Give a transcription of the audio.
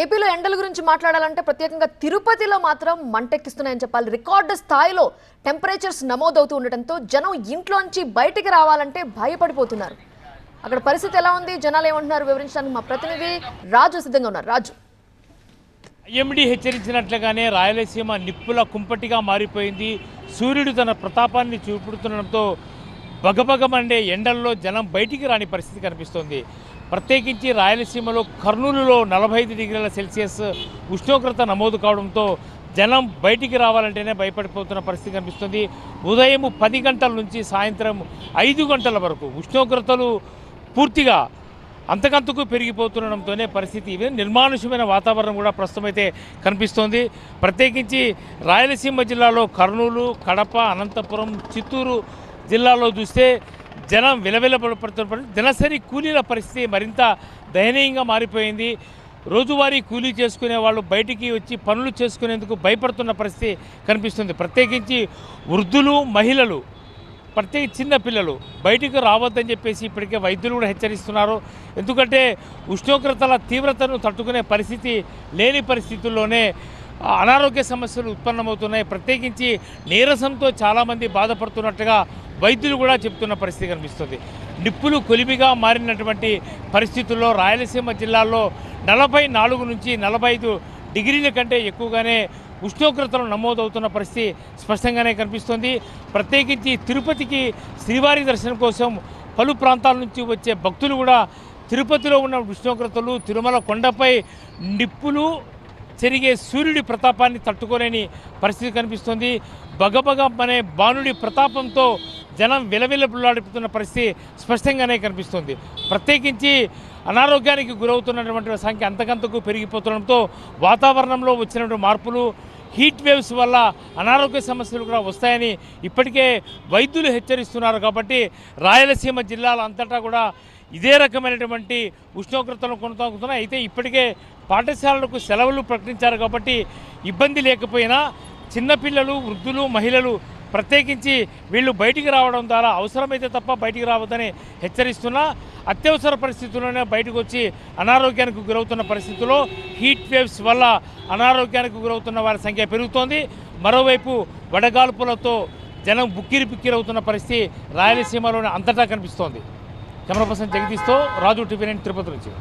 ఏపీలో ఎండల గురించి మాట్లాడాలంటే ప్రత్యేకంగా తిరుపతిలో మాత్రం మంటెక్కిస్తున్నాయని చెప్పాలి. రికార్డు స్థాయిలో టెంపరేచర్స్ నమోదవుతూ ఉండటంతో జనం ఇంట్లోంచి బయటికి రావాలంటే భయపడిపోతున్నారు. అక్కడ పరిస్థితి ఎలా ఉంది, జనాలు ఏమంటున్నారు వివరించడానికి మా ప్రతినిధి రాజు సిద్ధంగా ఉన్నారు. రాజు, ఐఎండీ హెచ్చరించినట్లుగానే రాయలసీమ నిప్పుల కుంపటిగా మారిపోయింది. సూర్యుడు తన ప్రతాపాన్ని చూపుతుండడంతో బగబగమండే ఎండల్లో జనం బయటికి రాని పరిస్థితి కనిపిస్తోంది. ప్రత్యేకించి రాయలసీమలో కర్నూలులో 45 డిగ్రీల సెల్సియస్ ఉష్ణోగ్రత నమోదు కావడంతో జనం బయటికి రావాలంటేనే భయపడిపోతున్న పరిస్థితి కనిపిస్తుంది. ఉదయం 10 గంటల నుంచి సాయంత్రం 5 గంటల వరకు ఉష్ణోగ్రతలు పూర్తిగా అంతకంతకు పెరిగిపోతుండడంతోనే పరిస్థితి నిర్మానుష్యమైన వాతావరణం కూడా ప్రస్తుతమైతే కనిపిస్తోంది. ప్రత్యేకించి రాయలసీమ జిల్లాలో కర్నూలు, కడప, అనంతపురం, చిత్తూరు జిల్లాలో చూస్తే జనం విలవిలపడుతున్న దినసరి కూలీల పరిస్థితి మరింత దయనీయంగా మారిపోయింది. రోజువారీ కూలీ చేసుకునే వాళ్ళు బయటికి వచ్చి పనులు చేసుకునేందుకు భయపడుతున్న పరిస్థితి కనిపిస్తుంది. ప్రత్యేకించి వృద్ధులు, మహిళలు, ప్రత్యేకించి చిన్న పిల్లలు బయటికి రావద్దని చెప్పేసి ఇప్పటికే వైద్యులు కూడా హెచ్చరిస్తున్నారు. ఎందుకంటే ఉష్ణోగ్రతల తీవ్రతను తట్టుకునే పరిస్థితి లేని పరిస్థితుల్లోనే అనారోగ్య సమస్యలు ఉత్పన్నమవుతున్నాయి. ప్రత్యేకించి నీరసంతో చాలామంది బాధపడుతున్నట్టుగా వైద్యులు కూడా చెప్తున్న పరిస్థితి కనిపిస్తుంది. నిప్పులు కొలిమిగా మారినటువంటి పరిస్థితుల్లో రాయలసీమ జిల్లాల్లో 44 నుంచి 45 డిగ్రీల కంటే ఎక్కువగానే ఉష్ణోగ్రతలు నమోదవుతున్న పరిస్థితి స్పష్టంగానే కనిపిస్తుంది. ప్రత్యేకించి తిరుపతికి శ్రీవారి దర్శనం కోసం పలు ప్రాంతాల నుంచి వచ్చే భక్తులు కూడా తిరుపతిలో ఉన్న ఉష్ణోగ్రతలు, తిరుమల కొండపై నిప్పులు చెరిగే సూర్యుడి ప్రతాపాన్ని తట్టుకోలేని పరిస్థితి కనిపిస్తుంది. బగబగ అనే బాణుడి ప్రతాపంతో జనం విలవిలపులాడుతున్న పరిస్థితి స్పష్టంగానే కనిపిస్తుంది. ప్రత్యేకించి అనారోగ్యానికి గురవుతున్నటువంటి సంఖ్య అంతకంతకు పెరిగిపోతుండడంతో వాతావరణంలో వచ్చినటువంటి మార్పులు, హీట్ వేవ్స్ వల్ల అనారోగ్య సమస్యలు కూడా వస్తాయని ఇప్పటికే వైద్యులు హెచ్చరిస్తున్నారు. కాబట్టి రాయలసీమ జిల్లాల అంతటా కూడా ఇదే రకమైనటువంటి ఉష్ణోగ్రతలు కొనసాగుతున్నాయి. అయితే ఇప్పటికే పాఠశాలలకు సెలవులు ప్రకటించారు కాబట్టి ఇబ్బంది లేకపోయినా చిన్నపిల్లలు, వృద్ధులు, మహిళలు ప్రత్యేకించి వీళ్ళు బయటికి రావడం ద్వారా అవసరమైతే తప్ప బయటికి రావద్దని హెచ్చరిస్తున్నా అత్యవసర పరిస్థితుల్లోనే బయటకు వచ్చి అనారోగ్యానికి గురవుతున్న పరిస్థితుల్లో హీట్ వేవ్స్ వల్ల అనారోగ్యానికి గురవుతున్న వారి సంఖ్య పెరుగుతోంది. మరోవైపు వడగాల్పులతో జనం బుక్కిరిపిక్కిరవుతున్న పరిస్థితి రాయలసీమలోని అంతటా కనిపిస్తోంది. కెమెరా పర్సన్ జగదీష్తో రాజు, టీవీ 9 తిరుపతి నుంచి.